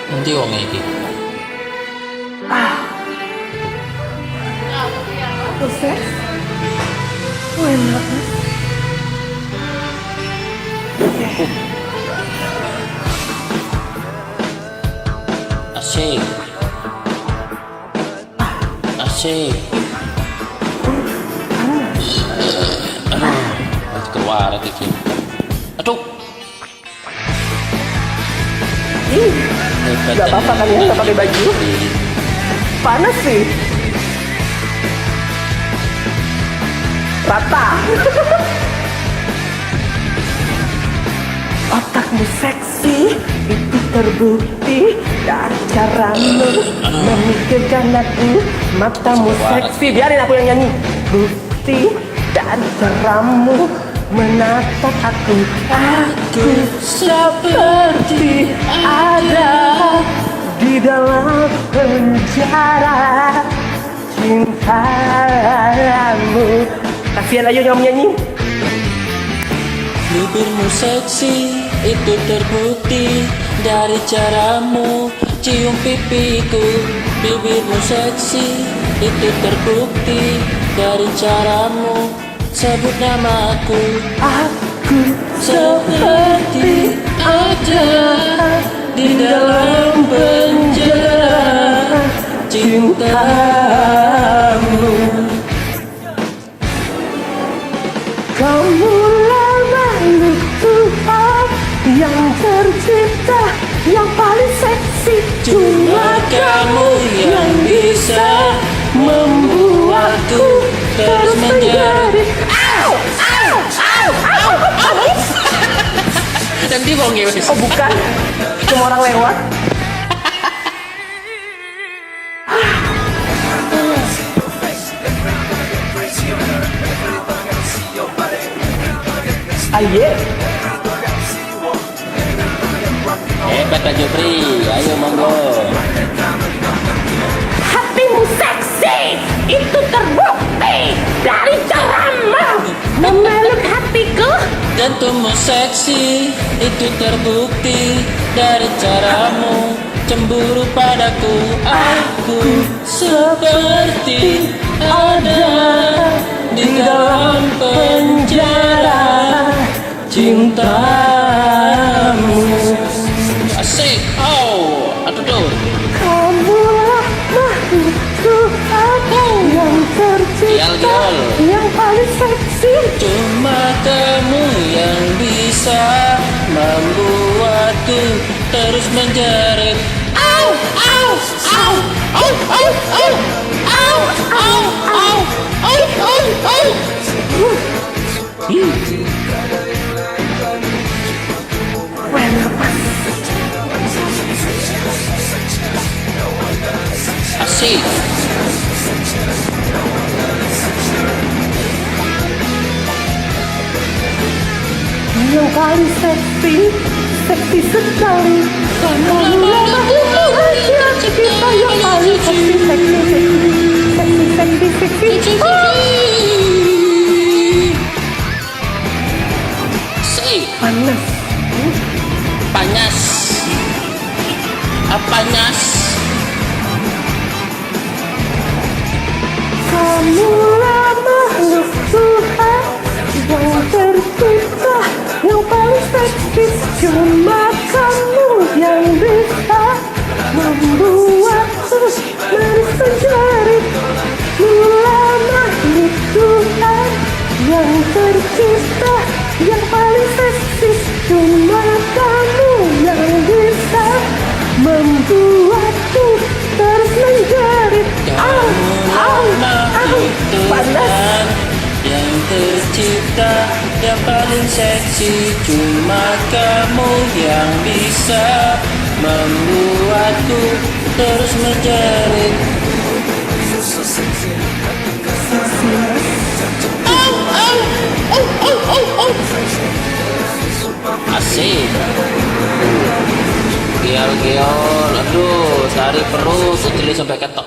Nanti wong iki. Proses? Oh, enak. Asik. Asik. Aduh, keluar iki. Aduh. Gak apa-apa kan ya, gak pakai baju. Panas sih. Rata. Otakmu seksi, itu terbukti dari caramu memikirkan aku. Matamu seksi, biarin aku yang nyanyi. Bukti dari caramu menatap aku. Aku seperti ada di dalam penjara cintamu. Kasihan aja yang nyanyi. Bibirmu seksi, itu terbukti dari caramu cium pipiku. Bibirmu seksi, itu terbukti dari caramu sebut namaku. Aku Seperti ada di dalam penjara cintamu. kamulah makhluk Tuhan yang tercipta, yang paling seksi. Cuma kamu yang bisa membuatku terus menjadi. Nanti wong ya wis. Oh bukan, cuma orang lewat. Aye, Hebat Kak Jopri, ayo monggo. hatimu seksi, itu terbukti dari caramu memeluk hatiku. Jantungmu seksi, itu terbukti dari caramu cemburu padaku. Aku seperti ada di dalam penjara cintamu. Asik, oh, aduh tuh. Kamulah makhluk Tuhan yang tercipta, Gial. yang paling seksi. Cuma kamu yang bisa membuatku terus menjerit. Au, au, au, au, au, au, au, au, au, au, au, au. Asik. Yang paling seksi, seksi sekali. Kamulah makhluk Tuhan yang tercipta, yang paling seksi, seksi, seksi, seksi, seksi, seksi. Asik. Panas. Panas. Panas. Kamulah makhluk Tuhan yang tercipta, yang paling seksi. Cuma kamu yang bisa membuatku terus menjerit. Kamulah makhluk Tuhan yang tercipta, yang paling seksi. Cuma kamu yang bisa membuatku terus menjerit. Tuhan yang tercipta, yang paling seksi. Cuma kamu yang bisa membuatku terus menjerit. Asik. Gial, aduh, tarik perut, tulis sampai ketok.